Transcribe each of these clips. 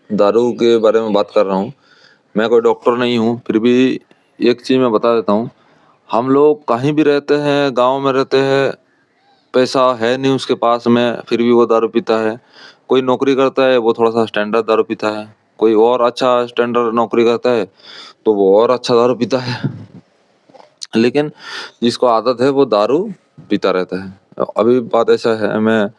दारू के बारे में बात कर रहा हूँ। मैं कोई डॉक्टर नहीं हूँ, फिर भी एक चीज़ मैं बता देता हूँ। हम लोग कहीं भी रहते हैं, गाँव में रहते हैं, पैसा है नहीं उसके पास में, फिर भी वो दारू पीता है। कोई नौकरी करता है, वो थोड़ा-सा स्टैंडर्ड दारू पीता है। कोई और अच्छा स्टैंडर्ड नौकरी करता है, तो वो और अच्छा दारू पीता है। लेकिन जिसको आदत है, वो दारू पीता रहता है। अभी बात ऐसा है, मैं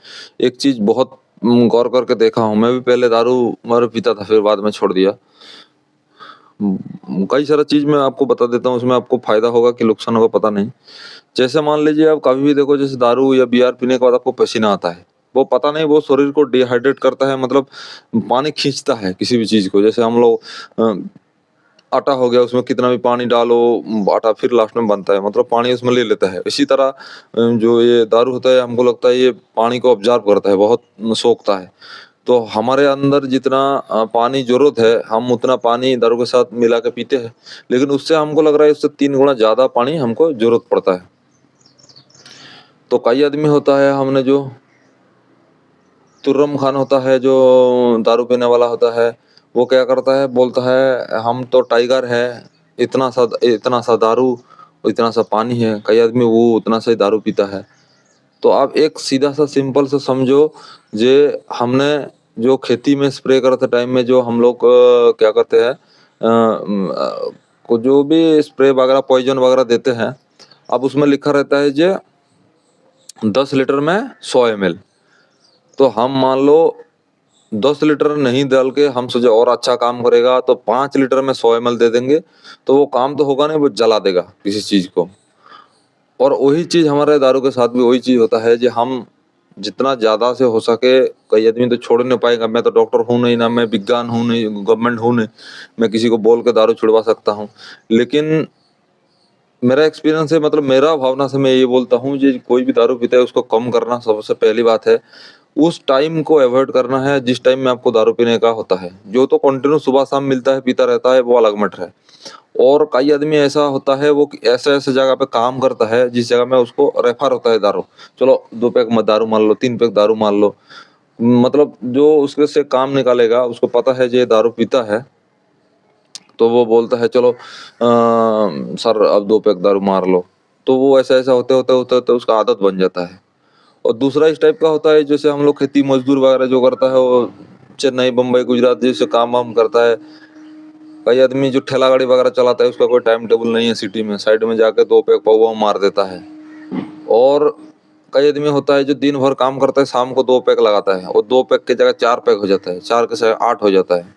एक चीज़ बहुत गौर करके देखा हूँ। मैं भी पहले दारू वारू पीता था, फिर बाद में छोड़ दिया। कई सारा चीज़ मैं आपको बता देता हूँ, उसमें आपको फ़ायदा होगा कि नुकसान होगा पता नहीं। जैसे मान लीजिए आप कभी भी देखो, जैसे दारू या बियर पीने के बाद आपको पसीना आता है, वो पता नहीं वो शरीर को डिहाइड्रेट करता है, मतलब पानी खींचता है किसी भी चीज़ को। जैसे हम लोग आटा हो गया, उसमें कितना भी पानी डालो, आटा फिर लास्ट में बनता है, मतलब पानी उसमें ले लेता है। इसी तरह जो ये दारू होता है, हमको लगता है ये पानी को ऑब्जर्व करता है, बहुत सोखता है। तो हमारे अंदर जितना पानी ज़रूरत है, हम उतना पानी दारू के साथ मिला के पीते हैं। लेकिन उससे हमको लग रहा है उससे 3 गुना ज़्यादा पानी हमको ज़रूरत पड़ता है। तो कई आदमी होता है, हमने जो तुर्रम खान होता है, जो दारू पीने वाला होता है, वो क्या करता है, बोलता है हम तो टाइगर है, इतना सा दारू, इतना सा पानी है। कई आदमी वो उतना सा ही दारू पीता है। तो आप एक सीधा सा सिंपल सा समझो, जे हमने जो खेती में स्प्रे करते टाइम में जो हम लोग क्या करते हैं, को जो भी स्प्रे वगैरह पॉइजन वगैरह देते हैं, अब उसमें लिखा रहता है जे 10 लीटर में 100 ml। तो हम मान लो 10 लीटर नहीं डाल के हम सोचे और अच्छा काम करेगा, तो 5 लीटर में 100 ml दे देंगे, तो वो काम तो होगा नहीं, वो जला देगा किसी चीज को। और वही चीज हमारे दारू के साथ भी वही चीज होता है, जो हम जितना ज्यादा से हो सके, कई आदमी तो छोड़ नहीं पाएगा। मैं तो डॉक्टर हूँ नहीं, ना मैं विज्ञान हूँ, नहीं गवर्नमेंट हूँ, नहीं मैं किसी को बोल के दारू छुड़वा सकता हूँ। लेकिन मेरा एक्सपीरियंस है, मतलब मेरा भावना से मैं ये बोलता हूँ, जी कोई भी दारू पीता है उसको कम करना सबसे पहली बात है। उस टाइम को अवॉइड करना है जिस टाइम में आपको दारू पीने का होता है। जो तो कंटिन्यू सुबह शाम मिलता है, पीता रहता है, वो अलग मैटर है। और कई आदमी ऐसा होता है, वो ऐसे ऐसे जगह पे काम करता है जिस जगह में उसको रेफर होता है दारू। चलो 2 पैक मत दारू मान लो, 3 पैक दारू मान लो, मतलब जो उसके से काम निकालेगा, उसको पता है ये दारू पीता है, तो वो बोलता है चलो सर अब 2 पैक दारू मार लो। तो वो ऐसा ऐसा होते होते होते होते उसका आदत बन जाता है। और दूसरा इस टाइप का होता है, जैसे हम लोग खेती मजदूर वगैरह जो करता है, वो चेन्नई बम्बई गुजरात जैसे काम वाम करता है। कई आदमी जो ठेला गाड़ी वगैरह चलाता है, उसका कोई टाइम टेबल नहीं है, सिटी में साइड में जाके 2 पैक पौवा मार देता है। और कई आदमी होता है जो दिन भर काम करता है, शाम को 2 पैक लगाता है, और 2 पैक की जगह 4 पैक हो जाता है, 4 के से 8 हो जाता है।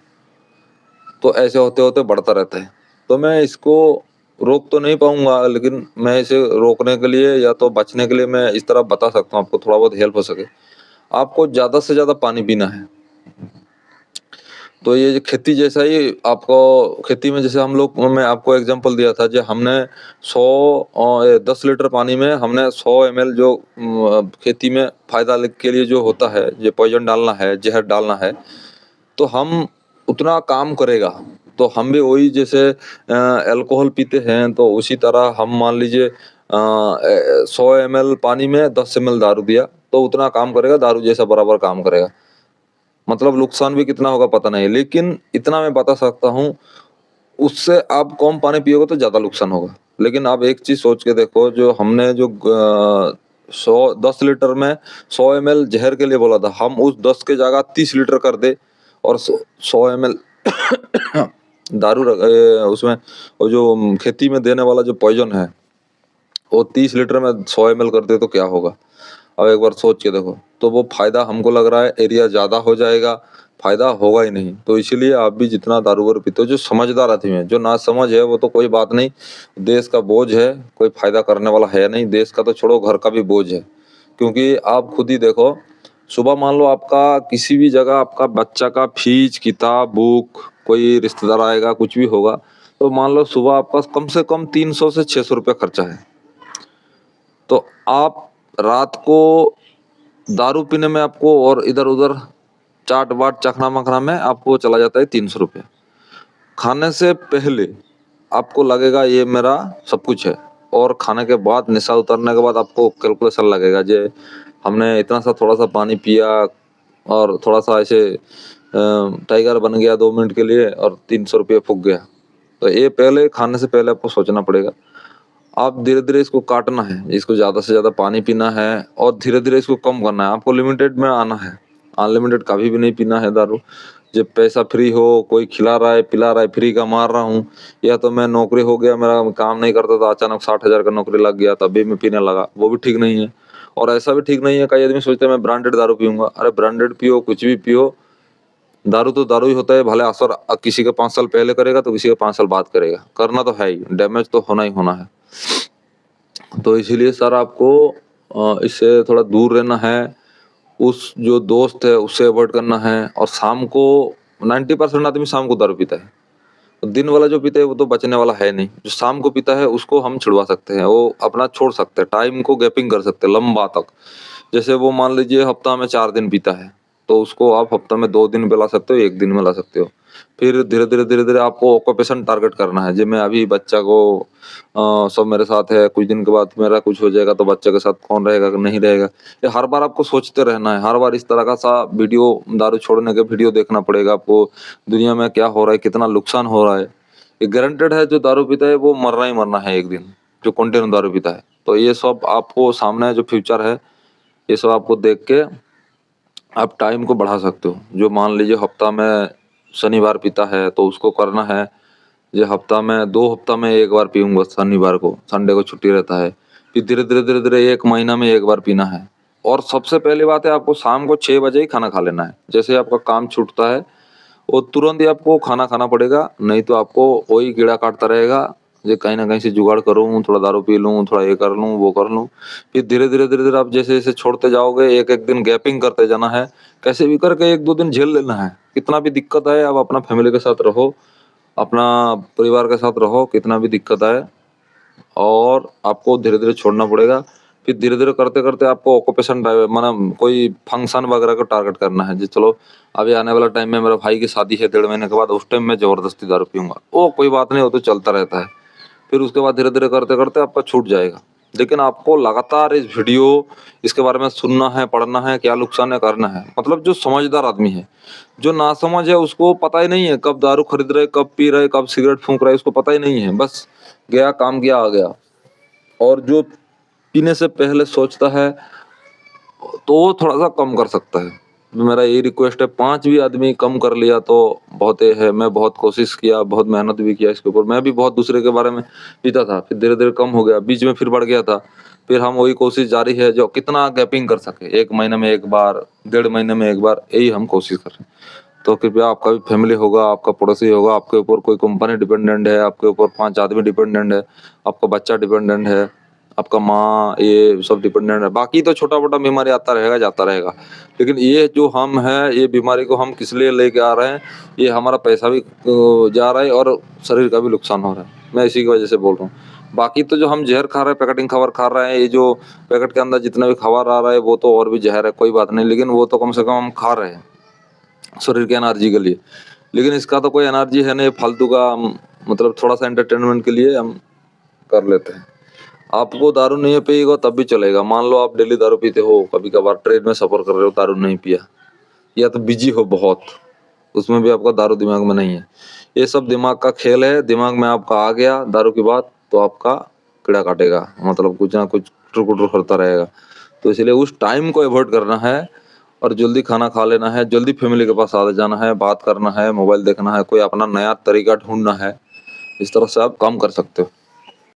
तो ऐसे होते होते बढ़ता रहता है। तो मैं इसको रोक तो नहीं पाऊंगा, लेकिन मैं इसे रोकने के लिए या तो बचने के लिए मैं इस तरह बता सकता हूँ, आपको थोड़ा बहुत हेल्प हो सके। आपको ज्यादा से ज्यादा पानी पीना है। तो ये खेती जैसा ही आपको, खेती में जैसे हम लोग, मैं आपको एग्जांपल दिया था, जो हमने 10 लीटर पानी में हमने 100 ml जो खेती में फायदा के लिए जो होता है, जो पॉइजन डालना है, जहर डालना है, तो हम उतना काम करेगा। तो हम भी वही जैसे अल्कोहल पीते हैं, तो उसी तरह हम मान लीजिए 100 ml पानी में 10 ml दारू दिया, तो उतना काम करेगा, दारू जैसा बराबर काम करेगा। मतलब नुकसान भी कितना होगा पता नहीं, लेकिन इतना मैं बता सकता हूँ, उससे आप कम पानी पियोगे तो ज्यादा नुकसान होगा। लेकिन आप एक चीज सोच के देखो, जो हमने जो 10 लीटर में 100 ml जहर के लिए बोला था, हम उस 10 के जगह 30 लीटर कर दे, और 100 ml दारू उसमें, और जो खेती में देने वाला जो पॉइजन है, वो 30 लीटर में 100 ml कर दे, तो क्या होगा। अब एक बार सोच के देखो। तो वो फायदा हमको लग रहा है एरिया ज्यादा हो जाएगा, फायदा होगा ही नहीं। तो इसीलिए आप भी जितना दारू वारू पीते हो, जो समझदार आदमी है, जो ना समझ है, वो तो कोई बात नहीं, देश का बोझ है, कोई फायदा करने वाला है नहीं। देश का तो छोड़ो, घर का भी बोझ है। क्योंकि आप खुद ही देखो, सुबह मान लो आपका किसी भी जगह आपका बच्चा का फीस, किताब, बुक, कोई रिश्तेदार आएगा, कुछ भी होगा, तो मान लो सुबह आपका कम से कम 300 से 600 रुपये खर्चा है। तो आप रात को दारू पीने में आपको, और इधर उधर चाट वाट चखना मखना में आपको चला जाता है 300 रुपये। खाने से पहले आपको लगेगा ये मेरा सब कुछ है, और खाने के बाद, नशा उतरने के बाद, आपको कैलकुलेशन लगेगा जे हमने इतना सा थोड़ा सा पानी पिया, और थोड़ा सा ऐसे टाइगर बन गया 2 मिनट के लिए और 300 रुपये फूक गया। तो ये पहले खाने से पहले आपको सोचना पड़ेगा। आप धीरे धीरे इसको काटना है, इसको ज्यादा से ज्यादा पानी पीना है और धीरे धीरे इसको कम करना है। आपको लिमिटेड में आना है, अनलिमिटेड कभी भी नहीं पीना है दारू। जब पैसा फ्री हो, कोई खिला रहा है पिला रहा है, फ्री का मार रहा हूँ, या तो मैं नौकरी हो गया, मेरा काम नहीं करता था, अचानक 60,000 का नौकरी लग गया तभी मैं पीने लगा, वो भी ठीक नहीं है। और ऐसा भी ठीक नहीं है, कई आदमी सोचते हैं मैं ब्रांडेड दारू पीऊंगा। अरे ब्रांडेड पियो, कुछ भी पियो, दारू तो दारू ही होता है। भले असर किसी का 5 साल पहले करेगा तो किसी का 5 साल बाद करेगा, करना तो है ही, डैमेज तो होना ही होना है। तो इसीलिए सर आपको इससे थोड़ा दूर रहना है। उस जो दोस्त है उससे अवॉइड करना है। और शाम को 90% आदमी शाम को दारू पीता है। तो दिन वाला जो पीता है वो तो बचने वाला है नहीं। जो शाम को पीता है उसको हम छुड़वा सकते हैं, वो अपना छोड़ सकते हैं, टाइम को गैपिंग कर सकते हैं लंबा तक। जैसे वो मान लीजिए हफ्ता में 4 दिन पीता है, तो उसको आप हफ्ता में 2 दिन पे ला सकते हो, 1 दिन में ला सकते हो। फिर धीरे धीरे आपको ऑक्यूपेशन टारगेट करना है। जिसमें अभी बच्चा को सब मेरे साथ है, कुछ दिन के बाद मेरा कुछ हो जाएगा तो बच्चे के साथ कौन रहेगा नहीं रहेगा, ये हर बार आपको सोचते रहना है। हर बार इस तरह का सा वीडियो, दारू छोड़ने के वीडियो देखना पड़ेगा आपको, दुनिया में क्या हो रहा है, कितना नुकसान हो रहा है। ये गारंटेड है, जो दारू पीता है वो मरना ही मरना है एक दिन, जो कंटिन्यू दारू पीता है। तो ये सब आपको सामने जो फ्यूचर है, ये सब आपको देख के आप टाइम को बढ़ा सकते हो। जो मान लीजिए हफ्ता में शनिवार पीता है तो उसको करना है, ये हफ्ता में 2 हफ्ता में 1 बार पीऊंगा, शनिवार को, संडे को छुट्टी रहता है। फिर धीरे धीरे 1 महीना में 1 बार पीना है। और सबसे पहली बात है, आपको शाम को 6 बजे ही खाना खा लेना है। जैसे आपका काम छूटता है वो तुरंत ही आपको खाना खाना पड़ेगा, नहीं तो आपको वही कीड़ा काटता रहेगा। ये कहीं ना कहीं से जुगाड़ करूँ, थोड़ा दारू पी लूँ, थोड़ा ये कर लूँ वो कर लूँ। फिर धीरे धीरे आप जैसे जैसे छोड़ते जाओगे, एक एक दिन गैपिंग करते जाना है। कैसे भी करके 1-2 दिन झेल लेना है। कितना भी दिक्कत आए, आप अपना फैमिली के साथ रहो, अपना परिवार के साथ रहो, कितना भी दिक्कत आए, और आपको धीरे धीरे छोड़ना पड़ेगा। फिर धीरे धीरे करते करते आपको ऑक्यूपेशन मतलब कोई फंक्शन वगैरह को टारगेट करना है। जी चलो, अभी आने वाला टाइम में मेरा भाई की शादी है 1.5 महीने के बाद, उस टाइम में जबरदस्ती दारू पीऊंगा, वो कोई बात नहीं, वो तो चलता रहता है। फिर उसके बाद धीरे धीरे करते करते आपका छूट जाएगा। लेकिन आपको लगातार इस वीडियो, इसके बारे में सुनना है, पढ़ना है, क्या नुकसान है, करना है। मतलब जो समझदार आदमी है, जो नासमझ है उसको पता ही नहीं है कब दारू खरीद रहे, कब पी रहे, कब सिगरेट फूंक रहे, उसको पता ही नहीं है। बस गया, काम किया, आ गया। और जो पीने से पहले सोचता है तो वो थोड़ा सा कम कर सकता है। तो मेरा यही रिक्वेस्ट है, 5 भी आदमी कम कर लिया तो बहुत ही है। मैं बहुत कोशिश किया, बहुत मेहनत भी किया इसके ऊपर। मैं भी बहुत दूसरे के बारे में पीता था, फिर धीरे धीरे कम हो गया, बीच में फिर बढ़ गया था। फिर हम वही कोशिश जारी है, जो कितना गैपिंग कर सके, 1 महीने में 1 बार, 1.5 महीने में 1 बार, यही हम कोशिश कर रहे हैं। तो कृपया, आपका भी फैमिली होगा, आपका पड़ोसी होगा, आपके ऊपर कोई कंपनी डिपेंडेंट है, आपके ऊपर 5 आदमी डिपेंडेंट है, आपका बच्चा डिपेंडेंट है, आपका माँ, ये सब डिपेंडेंट है। बाकी तो छोटा मोटा बीमारी आता रहेगा, जाता रहेगा। लेकिन ये जो हम है, ये बीमारी को हम किस लिए लेके आ रहे हैं, ये हमारा पैसा भी जा रहा है और शरीर का भी नुकसान हो रहा है। मैं इसी की वजह से बोल रहा हूँ। बाकी तो जो हम जहर खा रहे हैं, पैकेटिंग खबर खा रहे हैं, ये जो पैकेट के अंदर जितना भी खबर आ रहा है वो तो और भी जहर है, कोई बात नहीं। लेकिन वो तो कम से कम हम खा रहे हैं शरीर के एनर्जी के लिए। लेकिन इसका तो कोई एनर्जी है नहीं, फालतू का मतलब थोड़ा सा एंटरटेनमेंट के लिए हम कर लेते हैं। आपको दारू नहीं पिएगा तब भी चलेगा। मान लो आप डेली दारू पीते हो, कभी कभार ट्रेन में सफर कर रहे हो, दारू नहीं पिया, या तो बिजी हो बहुत, उसमें भी आपका दारू दिमाग में नहीं है, ये सब दिमाग का खेल है। दिमाग में आपका आ गया दारू की बात तो आपका कीड़ा काटेगा, मतलब कुछ ना कुछ टुकुर करता रहेगा। तो इसलिए उस टाइम को अवॉइड करना है और जल्दी खाना खा लेना है, जल्दी फैमिली के पास आ जाना है, बात करना है, मोबाइल देखना है, कोई अपना नया तरीका ढूंढना है। इस तरह से आप काम कर सकते हो।